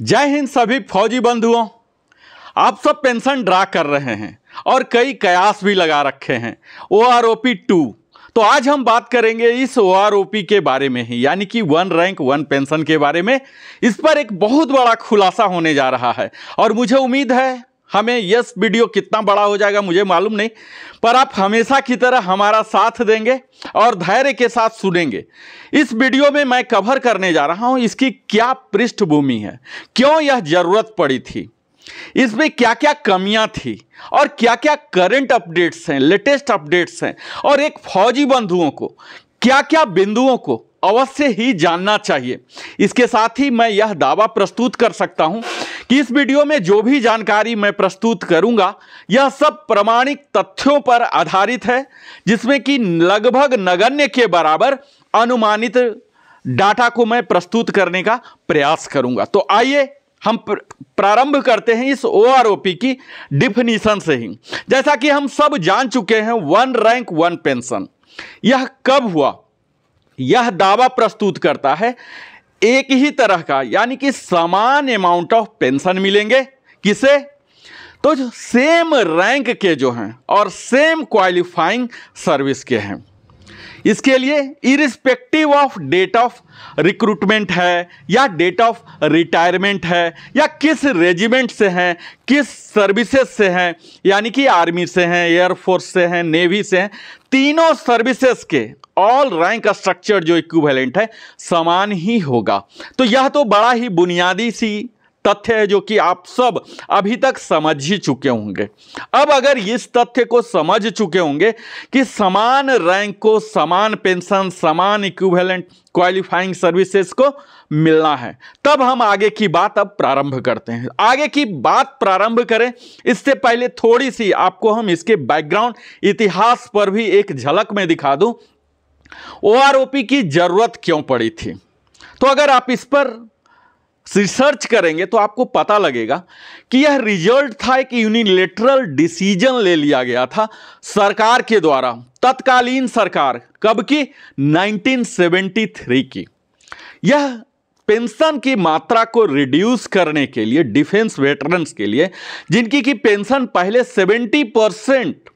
जय हिंद सभी फौजी बंधुओं। आप सब पेंशन ड्रा कर रहे हैं और कई कयास भी लगा रखे हैं OROP 2। तो आज हम बात करेंगे इस OROP के बारे में ही, यानी कि वन रैंक वन पेंशन के बारे में। इस पर एक बहुत बड़ा खुलासा होने जा रहा है और मुझे उम्मीद है हमें यस वीडियो कितना बड़ा हो जाएगा मुझे मालूम नहीं, पर आप हमेशा की तरह हमारा साथ देंगे और धैर्य के साथ सुनेंगे। इस वीडियो में मैं कवर करने जा रहा हूं इसकी क्या पृष्ठभूमि है, क्यों यह जरूरत पड़ी थी, इसमें क्या क्या कमियां थी और क्या क्या करंट अपडेट्स हैं, लेटेस्ट अपडेट्स हैं, और एक फौजी बंधुओं को क्या क्या बिंदुओं को अवश्य ही जानना चाहिए। इसके साथ ही मैं यह दावा प्रस्तुत कर सकता हूं कि इस वीडियो में जो भी जानकारी मैं प्रस्तुत करूंगा यह सब प्रमाणिक तथ्यों पर आधारित है, जिसमें कि लगभग नगण्य के बराबर अनुमानित डाटा को मैं प्रस्तुत करने का प्रयास करूंगा। तो आइए हम प्रारंभ करते हैं इस OROP की डिफिनीशन से ही। जैसा कि हम सब जान चुके हैं, वन रैंक वन पेंशन यह कब हुआ, यह दावा प्रस्तुत करता है एक ही तरह का, यानी कि समान अमाउंट ऑफ पेंशन मिलेंगे। किसे? तो जो सेम रैंक के जो हैं और सेम क्वालिफाइंग सर्विस के हैं। इसके लिए irrespective of date of recruitment है या डेट ऑफ रिटायरमेंट है या किस रेजिमेंट से हैं, किस सर्विसेज से हैं, यानी कि आर्मी से हैं, एयरफोर्स से हैं, नेवी से हैं, तीनों सर्विसेज के ऑल रैंक स्ट्रक्चर जो इक्विवेलेंट है समान ही होगा। तो यह तो बड़ा ही बुनियादी सी तथ्य है जो कि आप सब अभी तक समझ ही चुके होंगे। अब अगर इस तथ्य को समझ चुके होंगे कि समान रैंक को समान पेंशन, समान इक्विवेलेंट क्वालिफाइंग सर्विसेज को मिलना है, तब हम आगे की बात अब प्रारंभ करते हैं। आगे की बात प्रारंभ करें इससे पहले थोड़ी सी आपको हम इसके बैकग्राउंड इतिहास पर भी एक झलक में दिखा दूं। OROP की जरूरत क्यों पड़ी थी? तो अगर आप इस पर रिसर्च करेंगे तो आपको पता लगेगा कि यह रिजल्ट था एक यूनिलेटरल डिसीजन ले लिया गया था सरकार के द्वारा, तत्कालीन सरकार। कब की? 1973 की। यह पेंशन की मात्रा को रिड्यूस करने के लिए डिफेंस वेटरन्स के लिए, जिनकी की पेंशन पहले 70%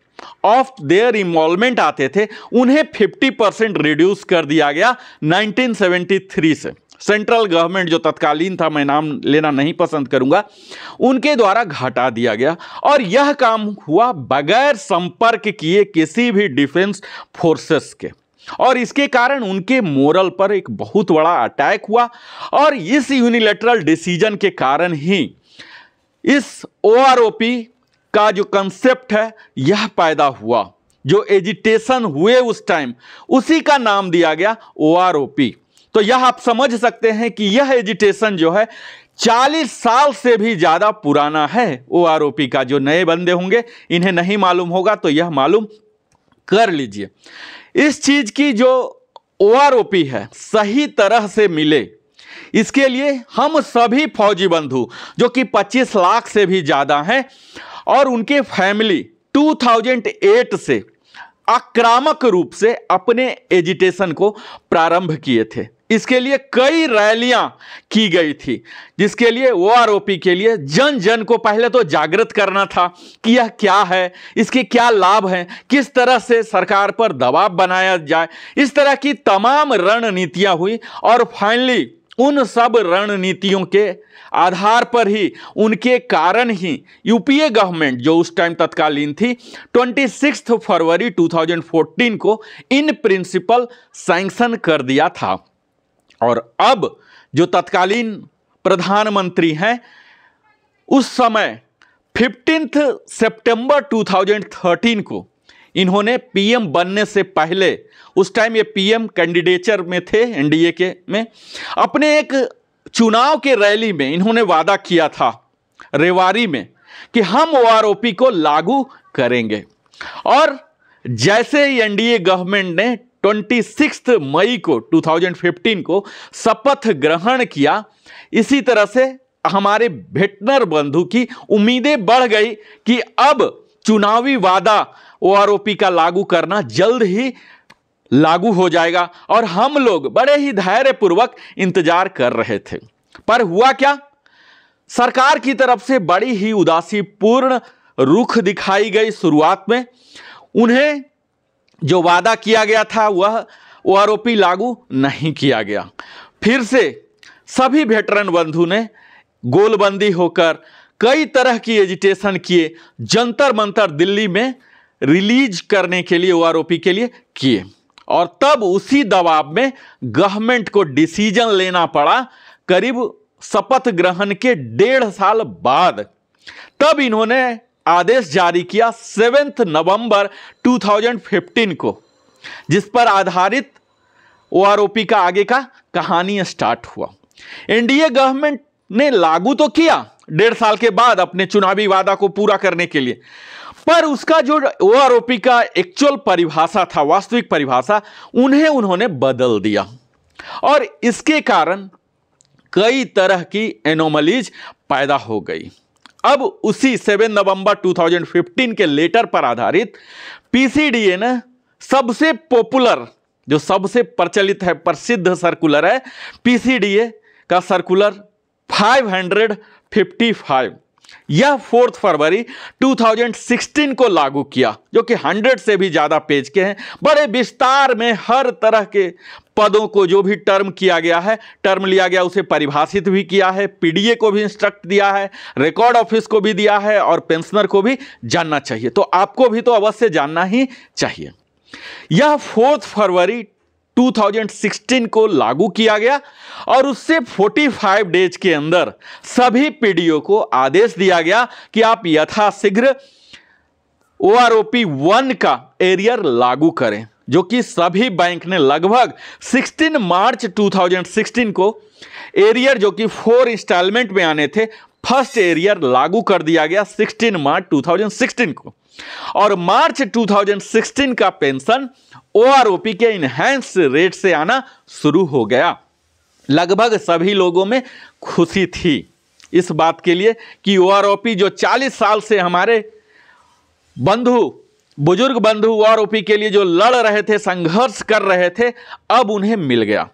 ऑफ देयर इन्वॉल्वमेंट आते थे, उन्हें 50% रिड्यूस कर दिया गया 1973 से। सेंट्रल गवर्नमेंट जो तत्कालीन था, मैं नाम लेना नहीं पसंद करूंगा, उनके द्वारा घटा दिया गया। और यह काम हुआ बगैर संपर्क किए किसी भी डिफेंस फोर्सेस के, और इसके कारण उनके मोरल पर एक बहुत बड़ा अटैक हुआ। और इस यूनिलैटरल डिसीजन के कारण ही इस OROP का जो कंसेप्ट है यह पैदा हुआ। जो एजिटेशन हुए उस टाइम, उसी का नाम दिया गया OROP। तो यह आप समझ सकते हैं कि यह एजिटेशन जो है 40 साल से भी ज्यादा पुराना है OROP का। जो नए बंदे होंगे इन्हें नहीं मालूम होगा तो यह मालूम कर लीजिए। इस चीज की जो OROP है सही तरह से मिले, इसके लिए हम सभी फौजी बंधु जो कि 25 लाख से भी ज्यादा हैं और उनके फैमिली 2008 से आक्रामक रूप से अपने एजिटेशन को प्रारंभ किए थे। इसके लिए कई रैलियां की गई थी, जिसके लिए OROP के लिए जन जन को पहले तो जागृत करना था कि यह क्या है, इसके क्या लाभ हैं, किस तरह से सरकार पर दबाव बनाया जाए। इस तरह की तमाम रणनीतियां हुई और फाइनली उन सब रणनीतियों के आधार पर ही, उनके कारण ही UPA गवर्नमेंट जो उस टाइम तत्कालीन थी 26 फरवरी 2014 को इन प्रिंसिपल सैंक्शन कर दिया था। और अब जो तत्कालीन प्रधानमंत्री हैं उस समय 15 सितंबर 2013 को इन्होंने PM बनने से पहले, उस टाइम ये PM कैंडिडेचर में थे NDA के में, अपने एक चुनाव के रैली में इन्होंने वादा किया था रेवाड़ी में कि हम OROP को लागू करेंगे। और जैसे ही NDA गवर्नमेंट ने 26 मई को 2015 को शपथ ग्रहण किया, इसी तरह से हमारे वेटरन बंधु की उम्मीदें बढ़ गई कि अब चुनावी वादा OROP का लागू करना जल्द ही लागू हो जाएगा। और हम लोग बड़े ही धैर्यपूर्वक इंतजार कर रहे थे। पर हुआ क्या? सरकार की तरफ से बड़ी ही उदासीपूर्ण रुख दिखाई गई। शुरुआत में उन्हें जो वादा किया गया था वह ओआरओपी लागू नहीं किया गया। फिर से सभी वेटरन बंधु ने गोलबंदी होकर कई तरह की एजिटेशन किए, जंतर मंतर दिल्ली में रिलीज करने के लिए ओआरओपी के लिए किए, और तब उसी दबाव में गवर्नमेंट को डिसीजन लेना पड़ा करीब शपथ ग्रहण के 1.5 साल बाद। तब इन्होंने आदेश जारी किया 7 नवंबर 2015 को, जिस पर आधारित ओआरओपी का आगे का कहानी स्टार्ट हुआ। एनडीए गवर्नमेंट ने लागू तो किया 1.5 साल के बाद अपने चुनावी वादा को पूरा करने के लिए, पर उसका जो ओआरओपी का एक्चुअल परिभाषा था, वास्तविक परिभाषा, उन्होंने बदल दिया, और इसके कारण कई तरह की एनोमलीज पैदा हो गई। अब उसी 7 नवंबर 2015 के लेटर पर आधारित पीसीडीए ने सबसे पॉपुलर, जो सबसे प्रचलित है, प्रसिद्ध सर्कुलर है पीसीडीए का सर्कुलर 555, यह 4 फरवरी 2016 को लागू किया, जो कि 100 से भी ज्यादा पेज के हैं। बड़े विस्तार में हर तरह के पदों को जो भी टर्म किया गया है, टर्म लिया गया, उसे परिभाषित भी किया है, पीडीए को भी इंस्ट्रक्ट दिया है, रिकॉर्ड ऑफिस को भी दिया है, और पेंशनर को भी जानना चाहिए। तो आपको भी तो अवश्य जानना ही चाहिए। यह 4 फरवरी 2016 को लागू किया गया, और उससे 45 डेज के अंदर सभी पीडीओ को आदेश दिया गया कि आप यथाशीघ्र ओआरओपी 1 का एरियर लागू करें, जो कि सभी बैंक ने लगभग 16 मार्च 2016 को एरियर, जो कि 4 इंस्टॉलमेंट में आने थे, फर्स्ट एरियर लागू कर दिया गया 16 मार्च 2016 को, और मार्च 2016 का पेंशन ओआरओपी के इनहैंस रेट से आना शुरू हो गया। लगभग सभी लोगों में खुशी थी इस बात के लिए कि ओआरओपी, जो 40 साल से हमारे बुजुर्ग बंधु ओआरओपी के लिए जो लड़ रहे थे, संघर्ष कर रहे थे, अब उन्हें मिल गया।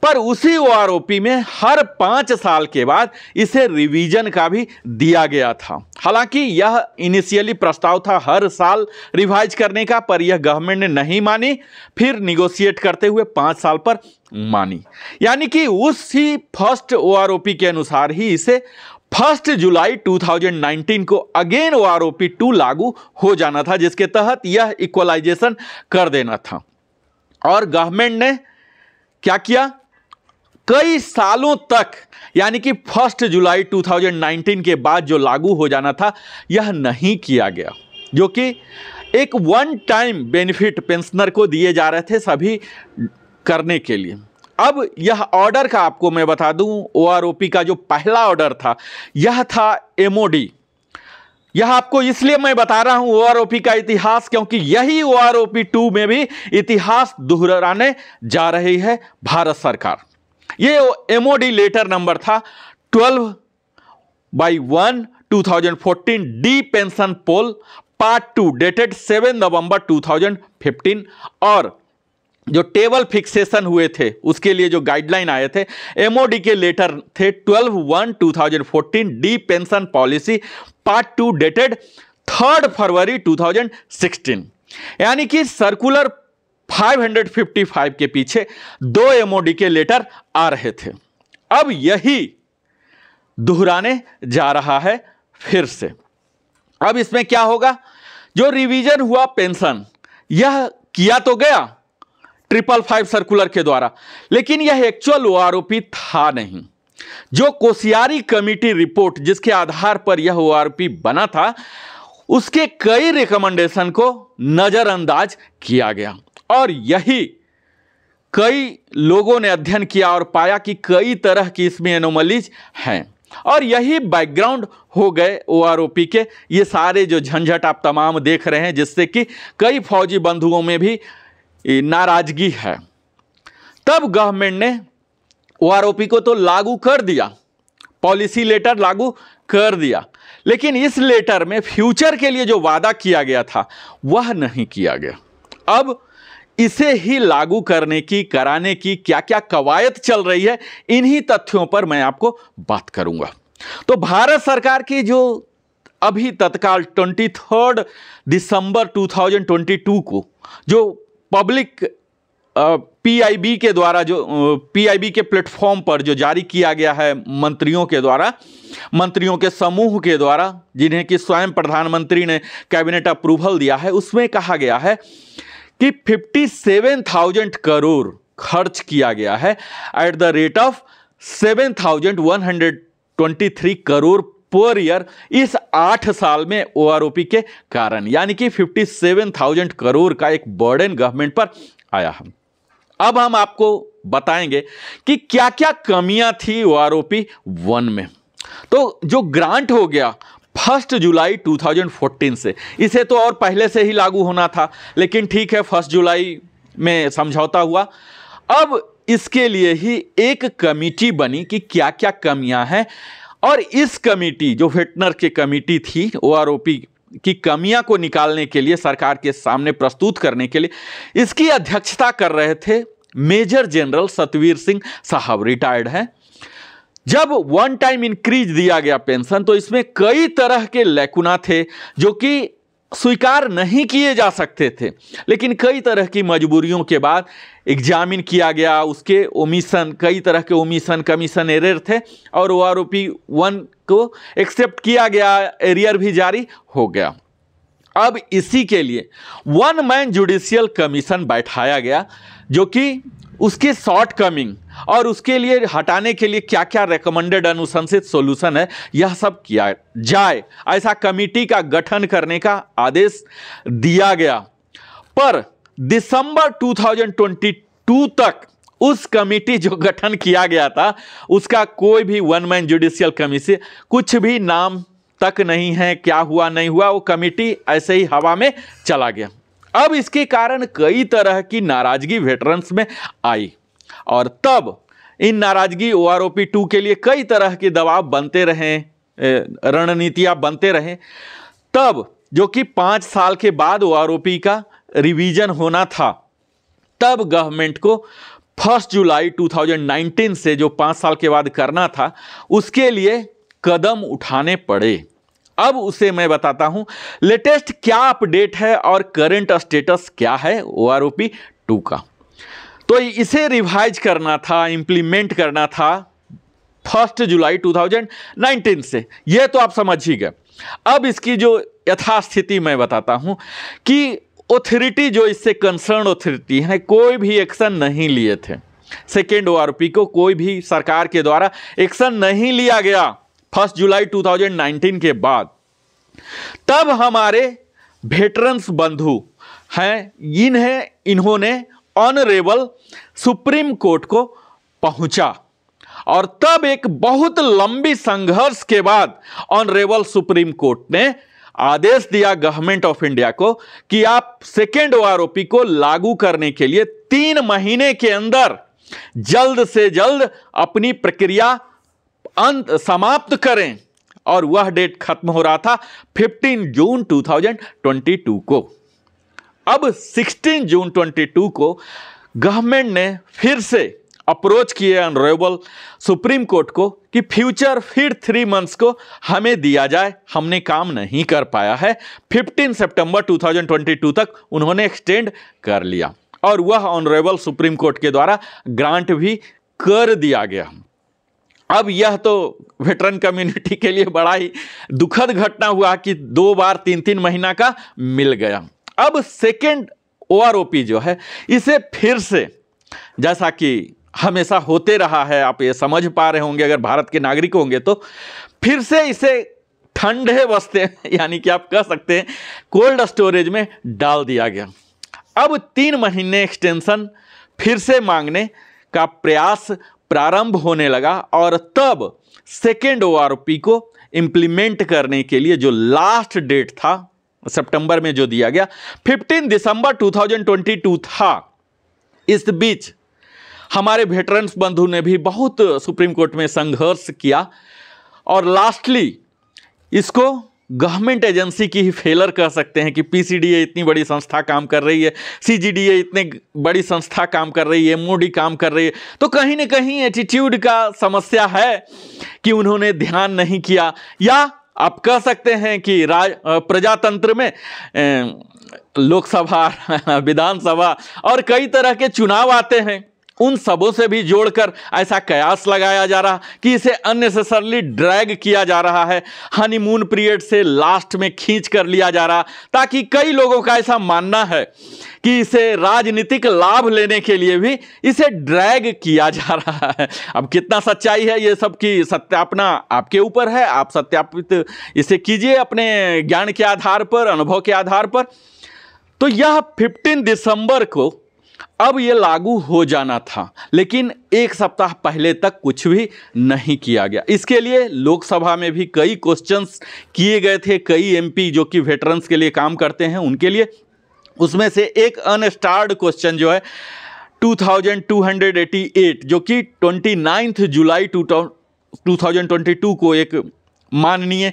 पर उसी ओआरओपी में हर 5 साल के बाद इसे रिवीजन का भी दिया गया था। हालांकि यह इनिशियली प्रस्ताव था हर साल रिवाइज करने का, पर यह गवर्नमेंट ने नहीं मानी, फिर निगोशिएट करते हुए 5 साल पर मानी। यानी कि उसी फर्स्ट ओआरओपी के अनुसार ही इसे 1 जुलाई 2019 को अगेन ओआरओपी 2 लागू हो जाना था, जिसके तहत यह इक्वलाइजेशन कर देना था। और गवर्नमेंट ने क्या किया, कई सालों तक, यानी कि 1 जुलाई 2019 के बाद जो लागू हो जाना था, यह नहीं किया गया, जो कि एक वन टाइम बेनिफिट पेंशनर को दिए जा रहे थे सभी करने के लिए। अब यह ऑर्डर का आपको मैं बता दूं, ओआरओपी का जो पहला ऑर्डर था, यह था एमओडी। यह आपको इसलिए मैं बता रहा हूं ओआरओपी का इतिहास, क्योंकि यही ओआरओपी 2 में भी इतिहास दोहराने जा रही है भारत सरकार। यह एमओडी लेटर नंबर था 12/1/2014 डी पेंशन पोल पार्ट 2 डेटेड 7 नवंबर 2015, और जो टेबल फिक्सेशन हुए थे उसके लिए जो गाइडलाइन आए थे, एमओडी के लेटर थे 12/1/2014 D pension policy part 2 dated 3 फरवरी 2016। यानी कि सर्कुलर 555 के पीछे 2 एमओडी के लेटर आ रहे थे। अब यही दोहराने जा रहा है फिर से। अब इसमें क्या होगा, जो रिवीजन हुआ पेंशन, यह किया तो गया 555 सर्कुलर के द्वारा, लेकिन यह एक्चुअल ओआरओपी था नहीं। जो कोसियारी कमेटी रिपोर्ट, जिसके आधार पर यह ओआरओपी बना था, उसके कई रिकमेंडेशन को नजरअंदाज किया गया, और यही कई लोगों ने अध्ययन किया और पाया कि कई तरह की इसमें एनोमलीज हैं, और यही बैकग्राउंड हो गए ओआरओपी के ये सारे जो झंझट आप तमाम देख रहे हैं, जिससे कि कई फौजी बंधुओं में भी नाराजगी है। तब गवर्नमेंट ने ओआरओपी को तो लागू कर दिया, पॉलिसी लेटर लागू कर दिया, लेकिन इस लेटर में फ्यूचर के लिए जो वादा किया गया था वह नहीं किया गया। अब इसे ही लागू करने की, कराने की क्या क्या कवायद चल रही है, इन्हीं तथ्यों पर मैं आपको बात करूंगा। तो भारत सरकार की जो अभी तत्काल 23 दिसंबर 2022 को जो पब्लिक पीआईबी के द्वारा, जो पीआईबी के प्लेटफॉर्म पर जो जारी किया गया है मंत्रियों के द्वारा, मंत्रियों के समूह के द्वारा, जिन्हें कि स्वयं प्रधानमंत्री ने कैबिनेट अप्रूवल दिया है, उसमें कहा गया है कि 57,000 करोड़ खर्च किया गया है at the rate of 7,123 crore per year इस 8 साल में ओआरओपी के कारण, यानी कि 57,000 करोड़ का एक बर्डन गवर्नमेंट पर आया है। अब हम आपको बताएंगे कि क्या क्या कमियां थी ओआरओपी 1 में। तो जो ग्रांट हो गया 1 जुलाई 2014 से, इसे तो और पहले से ही लागू होना था, लेकिन ठीक है 1 जुलाई में समझौता हुआ। अब इसके लिए ही एक कमेटी बनी कि क्या क्या कमियां हैं, और इस कमेटी जो वेटनर की कमेटी थी ओआरओपी की कमियां को निकालने के लिए, सरकार के सामने प्रस्तुत करने के लिए, इसकी अध्यक्षता कर रहे थे मेजर जनरल सतवीर सिंह साहब, रिटायर्ड हैं। जब वन टाइम इंक्रीज दिया गया पेंशन, तो इसमें कई तरह के लैकुना थे जो कि स्वीकार नहीं किए जा सकते थे, लेकिन कई तरह की मजबूरियों के बाद एग्जामिन किया गया, उसके ओमिशन, कई तरह के ओमिशन कमीशन एरर थे, और ओआरओपी 1 को एक्सेप्ट किया गया, एरियर भी जारी हो गया। अब इसी के लिए 1 मैन जुडिशियल कमीशन बैठाया गया, जो कि उसके शॉर्ट कमिंग और उसके लिए हटाने के लिए क्या क्या रेकमेंडेड अनुशंसित सॉल्यूशन है, यह सब किया जाए, ऐसा कमेटी का गठन करने का आदेश दिया गया। पर दिसंबर 2022 तक उस कमेटी जो गठन किया गया था, उसका कोई भी 1 मैन जुडिशियल कमीशन, कुछ भी नाम तक नहीं है, क्या हुआ नहीं हुआ, वो कमेटी ऐसे ही हवा में चला गया। अब इसके कारण कई तरह की नाराजगी वेटरन्स में आई, और तब इन नाराजगी ओआरओपी 2 के लिए कई तरह के दबाव बनते रहे, रणनीतियां बनते रहे। तब जो कि 5 साल के बाद ओआरओपी का रिवीजन होना था, तब गवर्नमेंट को 1 जुलाई 2019 से जो 5 साल के बाद करना था, उसके लिए कदम उठाने पड़े। अब उसे मैं बताता हूं, लेटेस्ट क्या अपडेट है और करंट स्टेटस क्या है ओआरओपी 2 का। तो इसे रिवाइज करना था, इंप्लीमेंट करना था 1 जुलाई 2019 से, यह तो आप समझ ही गए। अब इसकी जो यथास्थिति मैं बताता हूं कि ऑथोरिटी जो इससे कंसर्न ऑथोरिटी है, कोई भी एक्शन नहीं लिए थे। सेकेंड ओआरओपी को कोई भी सरकार के द्वारा एक्शन नहीं लिया गया 1 जुलाई 2019 के बाद। तब हमारे वेटरन्स बंधु हैं, इन्होंने ऑनरेबल सुप्रीम कोर्ट को पहुंचा, और तब एक बहुत लंबी संघर्ष के बाद ऑनरेबल सुप्रीम कोर्ट ने आदेश दिया गवर्नमेंट ऑफ इंडिया को कि आप सेकेंड ओआरओपी को लागू करने के लिए 3 महीने के अंदर जल्द से जल्द अपनी प्रक्रिया समाप्त करें, और वह डेट खत्म हो रहा था 15 जून 2022 को। अब 16 जून 2022 को गवर्नमेंट ने फिर से अप्रोच किए ऑनरेबल सुप्रीम कोर्ट को कि फ्यूचर फिर 3 मंथ्स को हमें दिया जाए, हमने काम नहीं कर पाया है। 15 सितंबर 2022 तक उन्होंने एक्सटेंड कर लिया, और वह ऑनरेबल सुप्रीम कोर्ट के द्वारा ग्रांट भी कर दिया गया। अब यह तो वेटरन कम्युनिटी के लिए बड़ा ही दुखद घटना हुआ कि 2 बार 3-3 महीना का मिल गया। अब सेकेंड ओआरओपी जो है, इसे फिर से, जैसा कि हमेशा होते रहा है, आप ये समझ पा रहे होंगे अगर भारत के नागरिक होंगे तो, फिर से इसे ठंडे बस्ते यानी कि आप कह सकते हैं कोल्ड स्टोरेज में डाल दिया गया। अब 3 महीने एक्सटेंशन फिर से मांगने का प्रयास प्रारंभ होने लगा, और तब सेकेंड ओआरओपी को इंप्लीमेंट करने के लिए जो लास्ट डेट था सितंबर में जो दिया गया 15 दिसंबर 2022 था। इस बीच हमारे वेटरन्स बंधु ने भी बहुत सुप्रीम कोर्ट में संघर्ष किया, और लास्टली इसको गवर्नमेंट एजेंसी की ही फेलर कह सकते हैं कि पीसीडीए इतनी बड़ी संस्था काम कर रही है, सीजीडीए इतनी बड़ी संस्था काम कर रही है, मोडी काम कर रही है, तो कहीं ना कहीं एटीट्यूड का समस्या है कि उन्होंने ध्यान नहीं किया। या आप कह सकते हैं कि प्रजातंत्र में लोकसभा, विधानसभा और कई तरह के चुनाव आते हैं, उन सबों से भी जोड़कर ऐसा कयास लगाया जा रहा कि इसे अननेसेसरली ड्रैग किया जा रहा है, हनीमून पीरियड से लास्ट में खींच कर लिया जा रहा, ताकि कई लोगों का ऐसा मानना है कि इसे राजनीतिक लाभ लेने के लिए भी इसे ड्रैग किया जा रहा है। अब कितना सच्चाई है ये सब की सत्यापना आपके ऊपर है, आप सत्यापित इसे कीजिए अपने ज्ञान के आधार पर, अनुभव के आधार पर। तो यह 15 दिसंबर को अब ये लागू हो जाना था, लेकिन एक सप्ताह पहले तक कुछ भी नहीं किया गया। इसके लिए लोकसभा में भी कई क्वेश्चंस किए गए थे, कई एमपी जो कि वेटरन्स के लिए काम करते हैं उनके लिए। उसमें से एक अनस्टार्ड क्वेश्चन जो है 2288 जो कि 29 जुलाई 2022 को एक माननीय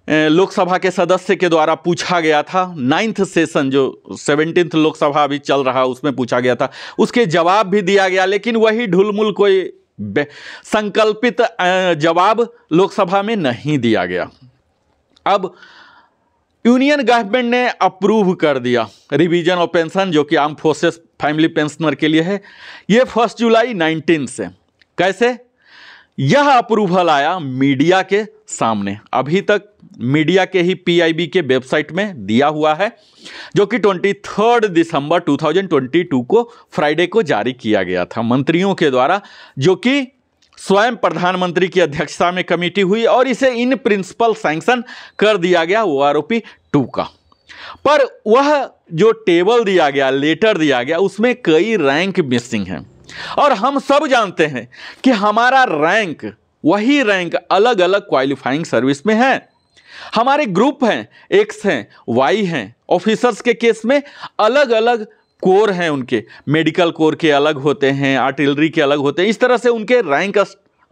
लोकसभा के सदस्य के द्वारा पूछा गया था। 9th सेशन जो 17th लोकसभा अभी चल रहा उसमें पूछा गया था, उसके जवाब भी दिया गया, लेकिन वही ढुलमुल कोई संकल्पित जवाब लोकसभा में नहीं दिया गया। अब यूनियन गवर्नमेंट ने अप्रूव कर दिया रिवीजन ऑफ पेंशन जो कि आर्म फोर्सेस फैमिली पेंशनर के लिए है, ये 1 जुलाई 19 से। कैसे यह अप्रूवल आया? मीडिया के सामने। अभी तक मीडिया के ही पीआईबी के वेबसाइट में दिया हुआ है, जो कि 23 दिसंबर 2022 को फ्राइडे को जारी किया गया था मंत्रियों के द्वारा, जो कि स्वयं प्रधानमंत्री की अध्यक्षता में कमेटी हुई और इसे इन प्रिंसिपल सैंक्शन कर दिया गया OROP 2 का। पर वह जो टेबल दिया गया, लेटर दिया गया, उसमें कई रैंक मिसिंग हैं और हम सब जानते हैं कि हमारा रैंक, वही रैंक अलग अलग क्वालिफाइंग सर्विस में है। हमारे ग्रुप हैं, एक्स हैं, वाई हैं। ऑफिसर्स के केस में अलग अलग कोर हैं, उनके मेडिकल कोर के अलग होते हैं, आर्टिलरी के अलग होते हैं। इस तरह से उनके रैंक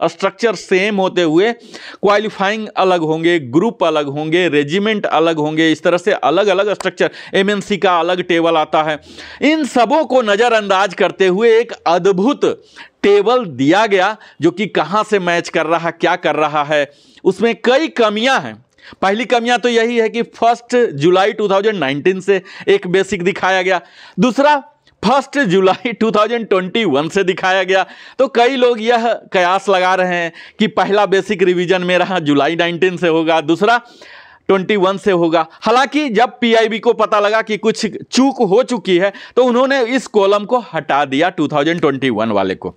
स्ट्रक्चर सेम होते हुए क्वालिफाइंग अलग होंगे, ग्रुप अलग होंगे, रेजिमेंट अलग होंगे। इस तरह से अलग अलग स्ट्रक्चर, एमएनसी का अलग टेबल आता है। इन सबों को नज़रअंदाज करते हुए एक अद्भुत टेबल दिया गया, जो कि कहाँ से मैच कर रहा, क्या कर रहा है। उसमें कई कमियां हैं। पहली कमियां तो यही है कि 1 जुलाई 2019 से एक बेसिक दिखाया गया, दूसरा 1 जुलाई 2021 से दिखाया गया। तो कई लोग यह कयास लगा रहे हैं कि पहला बेसिक रिवीजन मेरा जुलाई 19 से होगा, दूसरा 21 से होगा। हालांकि जब पीआईबी को पता लगा कि कुछ चूक हो चुकी है, तो उन्होंने इस कॉलम को हटा दिया 2021 वाले को।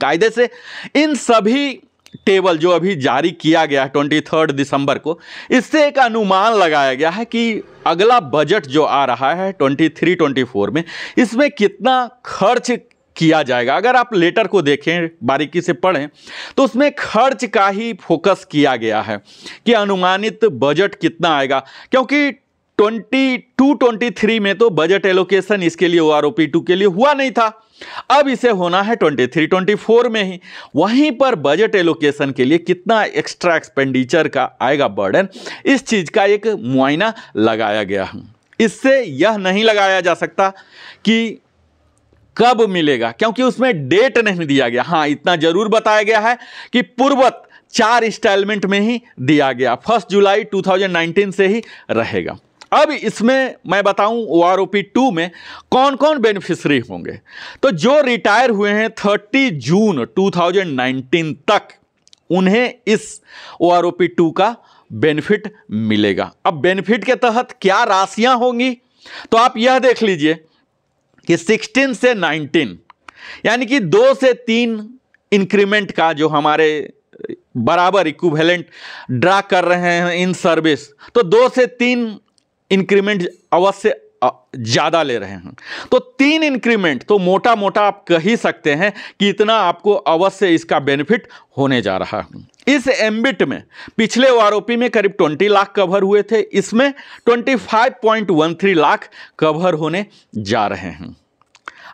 कायदे से इन सभी टेबल जो अभी जारी किया गया है 23 दिसंबर को, इससे एक अनुमान लगाया गया है कि अगला बजट जो आ रहा है 23-24 में, इसमें कितना खर्च किया जाएगा। अगर आप लेटर को देखें, बारीकी से पढ़ें, तो उसमें खर्च का ही फोकस किया गया है कि अनुमानित बजट कितना आएगा, क्योंकि 22-23 में तो बजट एलोकेशन इसके लिए OROP 2 के लिए हुआ नहीं था। अब इसे होना है 23-24 में ही। वहीं पर बजट एलोकेशन के लिए कितना एक्स्ट्रा एक्सपेंडिचर का आएगा बर्डन, इस चीज का एक मुआयना लगाया गया है। इससे यह नहीं लगाया जा सकता कि कब मिलेगा, क्योंकि उसमें डेट नहीं दिया गया। हाँ, इतना जरूर बताया गया है कि पूर्वत 4 इंस्टॉलमेंट में ही दिया गया, 1 जुलाई 2019 से ही रहेगा। अब इसमें मैं बताऊं OROP 2 में कौन कौन बेनिफिशरी होंगे। तो जो रिटायर हुए हैं 30 जून 2019 तक, उन्हें इस OROP 2 का बेनिफिट मिलेगा। अब बेनिफिट के तहत क्या राशियां होंगी, तो आप यह देख लीजिए कि 16 से 19 यानी कि 2 से 3 इंक्रीमेंट का जो हमारे बराबर इक्विवेलेंट ड्रा कर रहे हैं इन सर्विस, तो 2 से 3 इंक्रीमेंट अवश्य ज़्यादा ले रहे हैं। तो 3 इंक्रीमेंट तो मोटा मोटा आप कह ही सकते हैं कि इतना आपको अवश्य इसका बेनिफिट होने जा रहा है। इस एम्बिट में पिछले OROP में करीब 20 लाख कवर हुए थे, इसमें 25.13 लाख कवर होने जा रहे हैं।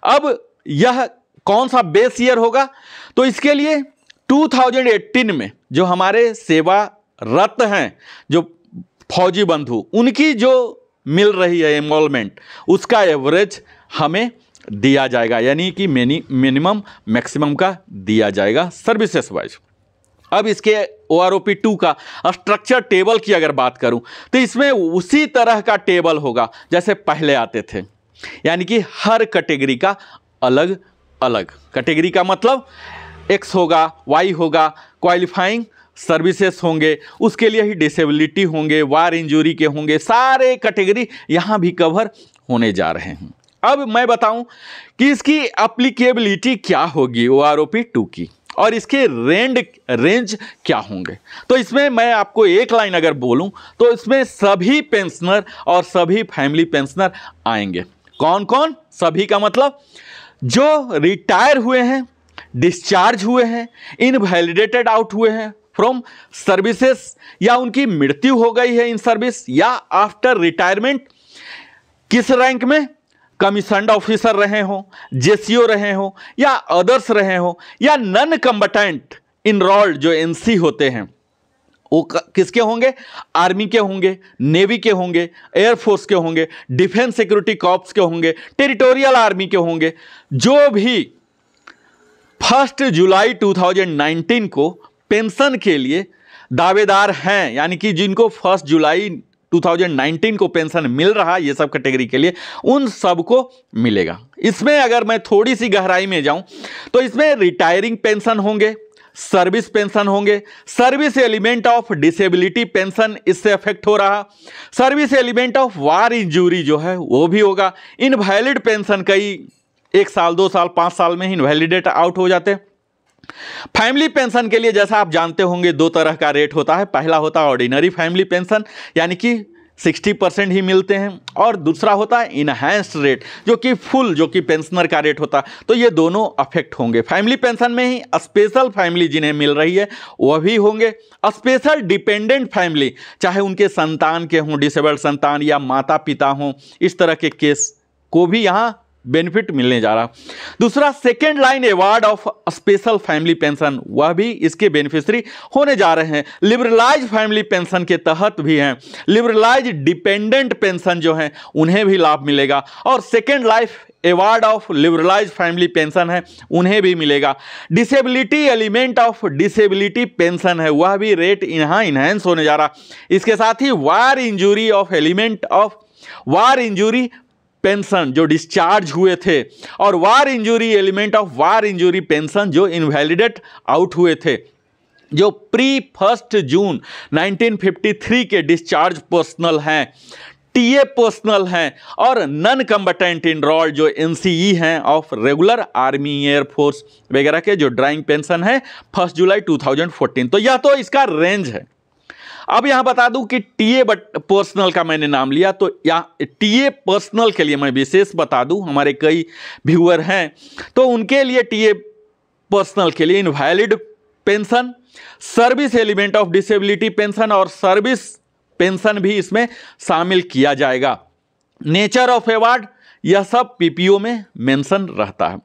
अब यह कौन सा बेस ईयर होगा, तो इसके लिए 2018 में जो हमारे सेवारत हैं, जो फौजी बंधु, उनकी जो मिल रही है एनरोलमेंट, उसका एवरेज हमें दिया जाएगा, यानी कि मिनिमम मैक्सिमम का दिया जाएगा सर्विसेज वाइज। अब इसके OROP 2 का स्ट्रक्चर टेबल की अगर बात करूं तो इसमें उसी तरह का टेबल होगा जैसे पहले आते थे, यानी कि हर कैटेगरी का अलग अलग, कैटेगरी का मतलब X होगा, Y होगा, क्वालिफाइंग सर्विसेज होंगे, उसके लिए ही डिसेबिलिटी होंगे, वार इंजरी के होंगे, सारे कैटेगरी यहाँ भी कवर होने जा रहे हैं। अब मैं बताऊं कि इसकी एप्लीकेबिलिटी क्या होगी OROP 2 की, और इसके रेंज क्या होंगे। तो इसमें मैं आपको एक लाइन अगर बोलूं तो इसमें सभी पेंशनर और सभी फैमिली पेंशनर आएंगे। कौन कौन? सभी का मतलब जो रिटायर हुए हैं, डिस्चार्ज हुए हैं, इनवैलिडेटेड आउट हुए हैं फ्रॉम सर्विसेज, या उनकी मृत्यु हो गई है इन सर्विस, या आफ्टर रिटायरमेंट किस रैंक में, कमीशन्ड ऑफिसर रहे हो, जेसीओ रहे हो, या अदर्स रहे हो, या नन कम्बटेंट इनरोल्ड जो एनसी होते हैं वो किसके होंगे? आर्मी के होंगे, नेवी के होंगे, एयरफोर्स के होंगे, डिफेंस सिक्योरिटी कॉर्प्स के होंगे, टेरिटोरियल आर्मी के होंगे। जो भी 1 जुलाई 2019 को पेंशन के लिए दावेदार हैं, यानी कि जिनको 1 जुलाई 2019 को पेंशन मिल रहा, ये सब कैटेगरी के लिए, उन सबको मिलेगा। इसमें अगर मैं थोड़ी सी गहराई में जाऊं तो इसमें रिटायरिंग पेंशन होंगे, सर्विस पेंशन होंगे, service element of disability pension इससे अफेक्ट हो रहा, service element of war injury जो है वो भी होगा, इनवैलिड पेंशन कई 1 साल 2 साल 5 साल में ही इनवैलिडेट आउट हो जाते। फैमिली पेंशन के लिए जैसा आप जानते होंगे 2 तरह का रेट होता है। पहला होता है ऑर्डिनरी फैमिली पेंशन, यानी कि 60% ही मिलते हैं, और दूसरा होता है इनहैंस्ड रेट जो कि फुल, जो कि पेंशनर का रेट होता है। तो ये दोनों अफेक्ट होंगे। फैमिली पेंशन में ही स्पेशल फैमिली जिन्हें मिल रही है वह भी होंगे, स्पेशल डिपेंडेंट फैमिली, चाहे उनके संतान के हों, डिसेबल्ड संतान या माता पिता हों, इस तरह के केस को भी यहाँ बेनिफिट मिलने जा रहा। दूसरा second line award of special family pension, वह भी इसके बेनिफिशियरी होने जा रहे हैं। लिबरलाइज फैमिली पेंशन के तहत भी हैं, लिबरलाइज डिपेंडेंट पेंशन जो है उन्हें भी लाभ मिलेगा, और second life award of liberalise family pension है उन्हें भी मिलेगा। Disability element of disability pension है, वह भी रेट यहाँ इनहेंस होने जा रहा। इसके साथ ही war injury of element of war injury pension जो डिस्चार्ज हुए थे, और war injury element of war injury pension जो इनवैलिडेट आउट हुए थे, जो प्री 1 जून 1953 के डिस्चार्ज पर्सनल हैं, टीए पर्सनल हैं, और नन कम्बटेंट इनरोल्ड जो एनसीई हैं ऑफ रेगुलर आर्मी एयरफोर्स वगैरह के, जो ड्राइंग पेंशन है 1 जुलाई 2014। तो यह तो इसका रेंज है। अब यहां बता दूं कि टीए पर्सनल का मैंने नाम लिया, तो यहाँ टीए पर्सनल के लिए मैं विशेष बता दूं, हमारे कई व्यूअर हैं तो उनके लिए टीए पर्सनल के लिए invalid pension, service element of disability pension और सर्विस पेंशन भी इसमें शामिल किया जाएगा। नेचर ऑफ अवार्ड, यह सब पीपीओ में मेंशन रहता है।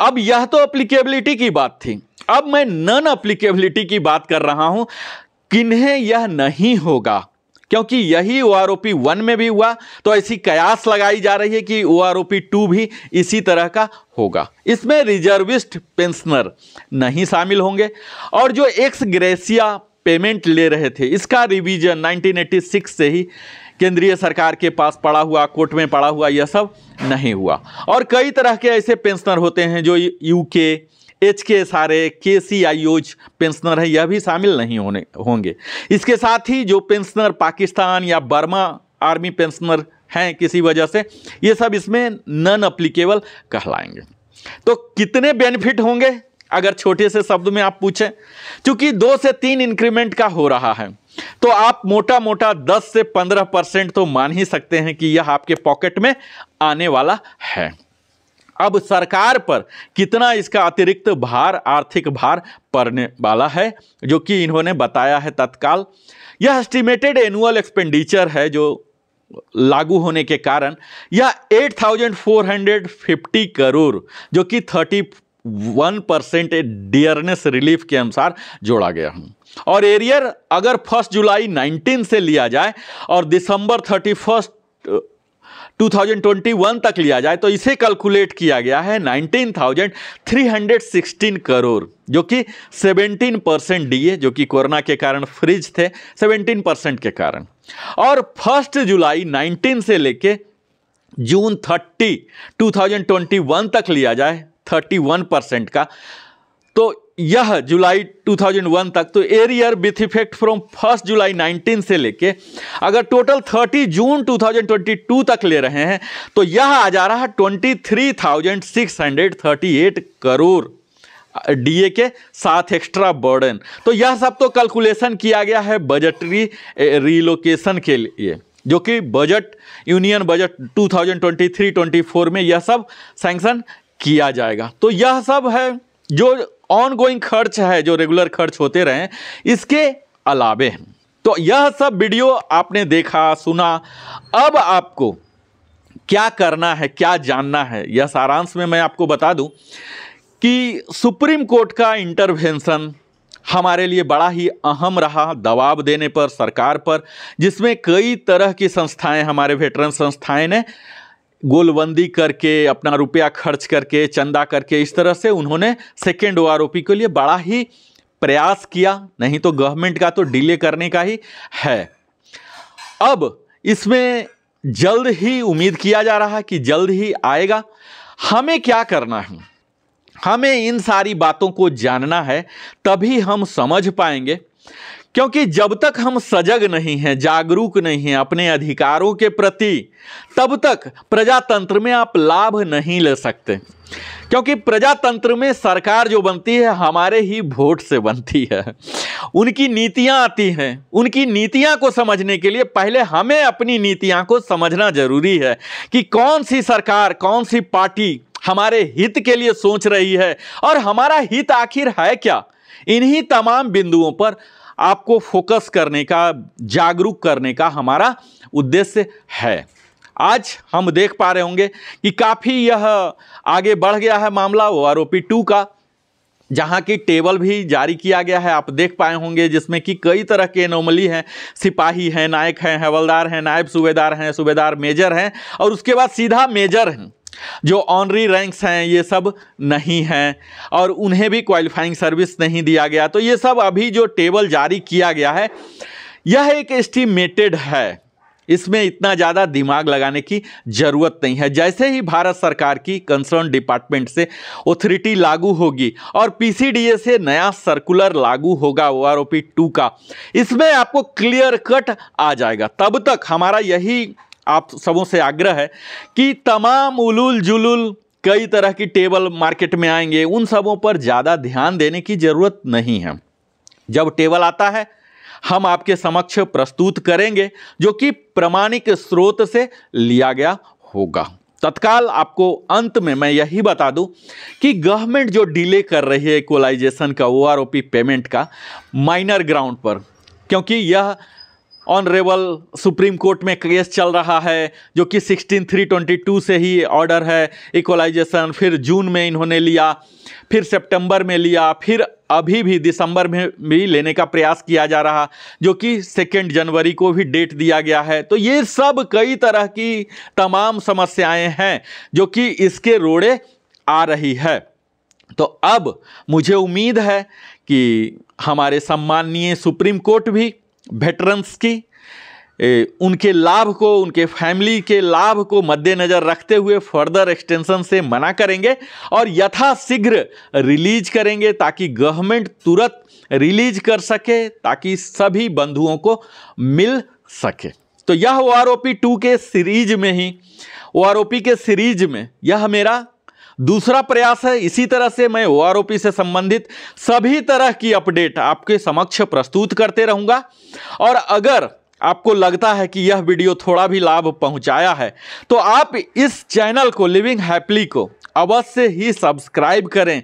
अब यह तो एप्लीकेबिलिटी की बात थी, अब मैं नॉन एप्लीकेबिलिटी की बात कर रहा हूं, किन्हें यह नहीं होगा, क्योंकि यही OROP 1 में भी हुआ, तो ऐसी कयास लगाई जा रही है कि OROP 2 भी इसी तरह का होगा। इसमें रिजर्विस्ट पेंशनर नहीं शामिल होंगे, और जो एक्स ग्रेसिया पेमेंट ले रहे थे इसका रिवीजन 1986 से ही केंद्रीय सरकार के पास पड़ा हुआ, कोर्ट में पड़ा हुआ, यह सब नहीं हुआ। और कई तरह के ऐसे पेंशनर होते हैं जो यूके के सारे KCIOs पेंशनर हैं, यह भी शामिल नहीं होंगे। इसके साथ ही जो पेंशनर पाकिस्तान या बर्मा आर्मी पेंशनर हैं किसी वजह से, ये सब इसमें नॉन एप्लीकेबल कहलाएंगे। तो कितने बेनिफिट होंगे अगर छोटे से शब्द में आप पूछें, क्योंकि 2 से 3 इंक्रीमेंट का हो रहा है, तो आप मोटा मोटा 10 से 15% तो मान ही सकते हैं कि यह आपके पॉकेट में आने वाला है। अब सरकार पर कितना इसका अतिरिक्त भार, आर्थिक भार पड़ने वाला है, जो कि इन्होंने बताया है तत्काल। यह एस्टिमेटेड एनुअल एक्सपेंडिचर है जो लागू होने के कारण यह 8,450 करोड़, जो कि 31% डियरनेस रिलीफ के अनुसार जोड़ा गया है। और एरियर अगर 1 जुलाई 19 से लिया जाए और दिसंबर 31 2021 तक लिया जाए तो इसे कैलकुलेट किया गया है 19,316 करोड़, जो कि 17% डीए, जो कि कोरोना के कारण फ्रीज थे 17% के कारण। और 1 जुलाई 19 से लेके जून 30 2021 तक लिया जाए 31% का, तो यह जुलाई 2001 तक, तो एरियर विथ इफेक्ट फ्रॉम 1 जुलाई 19 से लेके अगर टोटल 30 जून 2022 तक ले रहे हैं तो यह आ जा रहा है 23,638 करोड़ डीए के साथ एक्स्ट्रा बर्डन। तो यह सब तो कैलकुलेशन किया गया है बजटरी रिलोकेशन के लिए, जो कि बजट यूनियन बजट 2023-24 में यह सब सैंक्शन किया जाएगा। तो यह सब है जो ऑनगोइंग खर्च है, जो रेगुलर खर्च होते रहे, इसके अलावे हैं। तो यह सब वीडियो आपने देखा सुना, अब आपको क्या करना है, क्या जानना है, यह सारांश में मैं आपको बता दूं कि सुप्रीम कोर्ट का इंटरवेंशन हमारे लिए बड़ा ही अहम रहा दबाव देने पर सरकार पर, जिसमें कई तरह की संस्थाएं, हमारे वेटरन संस्थाएं ने गोलबंदी करके, अपना रुपया खर्च करके, चंदा करके, इस तरह से उन्होंने सेकेंड ओआरओपी के लिए बड़ा ही प्रयास किया। नहीं तो गवर्नमेंट का तो डिले करने का ही है। अब इसमें जल्द ही उम्मीद किया जा रहा है कि जल्द ही आएगा। हमें क्या करना है, हमें इन सारी बातों को जानना है, तभी हम समझ पाएंगे। क्योंकि जब तक हम सजग नहीं हैं, जागरूक नहीं हैं अपने अधिकारों के प्रति, तब तक प्रजातंत्र में आप लाभ नहीं ले सकते। क्योंकि प्रजातंत्र में सरकार जो बनती है हमारे ही वोट से बनती है, उनकी नीतियां आती हैं। उनकी नीतियां को समझने के लिए पहले हमें अपनी नीतियां को समझना जरूरी है कि कौन सी सरकार, कौन सी पार्टी हमारे हित के लिए सोच रही है और हमारा हित आखिर है क्या। इन्हीं तमाम बिंदुओं पर आपको फोकस करने का, जागरूक करने का हमारा उद्देश्य है। आज हम देख पा रहे होंगे कि काफ़ी यह आगे बढ़ गया है मामला ओआरओपी 2 का, जहां की टेबल भी जारी किया गया है, आप देख पाए होंगे, जिसमें कि कई तरह के एनोमली हैं। सिपाही हैं, नायक हैं, हवलदार हैं, नायब सूबेदार हैं, सूबेदार मेजर हैं, और उसके बाद सीधा मेजर हैं। जो ऑनरी रैंक्स हैं ये सब नहीं हैं और उन्हें भी क्वालिफाइंग सर्विस नहीं दिया गया। तो ये सब अभी जो टेबल जारी किया गया है यह एक एस्टिमेटेड है, इसमें इतना ज़्यादा दिमाग लगाने की ज़रूरत नहीं है। जैसे ही भारत सरकार की कंसर्न डिपार्टमेंट से ऑथोरिटी लागू होगी और पीसीडीए से नया सर्कुलर लागू होगा ओआरओपी 2 का, इसमें आपको क्लियर कट आ जाएगा। तब तक हमारा यही आप सबों से आग्रह है कि तमाम उलूल जुलूल कई तरह की टेबल मार्केट में आएंगे, उन सबों पर ज़्यादा ध्यान देने की ज़रूरत नहीं है। जब टेबल आता है हम आपके समक्ष प्रस्तुत करेंगे, जो कि प्रामाणिक स्रोत से लिया गया होगा। तत्काल आपको अंत में मैं यही बता दूं कि गवर्नमेंट जो डिले कर रही है इक्वलाइजेशन का, ओआरओपी पेमेंट का, माइनर ग्राउंड पर, क्योंकि यह ऑनरेबल सुप्रीम कोर्ट में केस चल रहा है, जो कि 16/3/22 से ही ऑर्डर है इक्वलाइजेशन। फिर जून में इन्होंने लिया, फिर सितंबर में लिया, फिर अभी भी दिसंबर में भी लेने का प्रयास किया जा रहा, जो कि 2 जनवरी को भी डेट दिया गया है। तो ये सब कई तरह की तमाम समस्याएं हैं जो कि इसके रोड़े आ रही है। तो अब मुझे उम्मीद है कि हमारे सम्माननीय सुप्रीम कोर्ट भी वेटरन्स की उनके लाभ को, उनके फैमिली के लाभ को मद्देनज़र रखते हुए फर्दर एक्सटेंशन से मना करेंगे और यथाशीघ्र रिलीज करेंगे, ताकि गवर्नमेंट तुरंत रिलीज कर सके, ताकि सभी बंधुओं को मिल सके। तो यह ओआरओपी 2 के सीरीज में ही, ओआरओपी के सीरीज में यह मेरा दूसरा प्रयास है। इसी तरह से मैं ओआरओपी से संबंधित सभी तरह की अपडेट आपके समक्ष प्रस्तुत करते रहूँगा। और अगर आपको लगता है कि यह वीडियो थोड़ा भी लाभ पहुंचाया है तो आप इस चैनल को, लिविंग हैप्पीली को अवश्य ही सब्सक्राइब करें,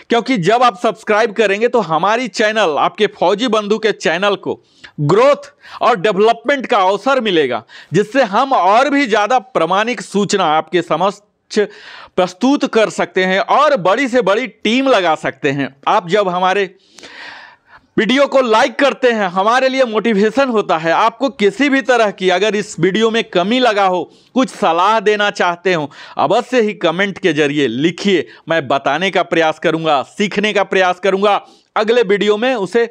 क्योंकि जब आप सब्सक्राइब करेंगे तो हमारी चैनल, आपके फौजी बंधु के चैनल को ग्रोथ और डेवलपमेंट का अवसर मिलेगा, जिससे हम और भी ज़्यादा प्रामाणिक सूचना आपके समक्ष प्रस्तुत कर सकते हैं और बड़ी से बड़ी टीम लगा सकते हैं। आप जब हमारे वीडियो को लाइक करते हैं, हमारे लिए मोटिवेशन होता है। आपको किसी भी तरह की अगर इस वीडियो में कमी लगा हो, कुछ सलाह देना चाहते हो, अवश्य ही कमेंट के जरिए लिखिए। मैं बताने का प्रयास करूंगा, सीखने का प्रयास करूंगा, अगले वीडियो में उसे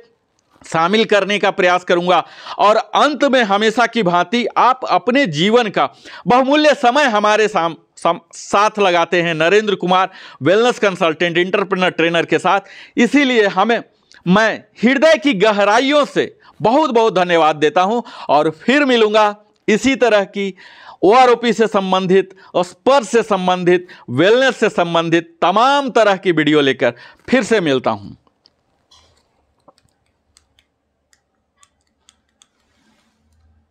शामिल करने का प्रयास करूंगा। और अंत में हमेशा की भांति आप अपने जीवन का बहुमूल्य समय हमारे साथ लगाते हैं Narendra Kumar wellness consultant entrepreneur trainer के साथ। इसीलिए मैं हृदय की गहराइयों से बहुत बहुत धन्यवाद देता हूं और फिर मिलूंगा इसी तरह की OROP से संबंधित, स्पर्श से संबंधित, वेलनेस से संबंधित तमाम तरह की वीडियो लेकर फिर से मिलता हूं।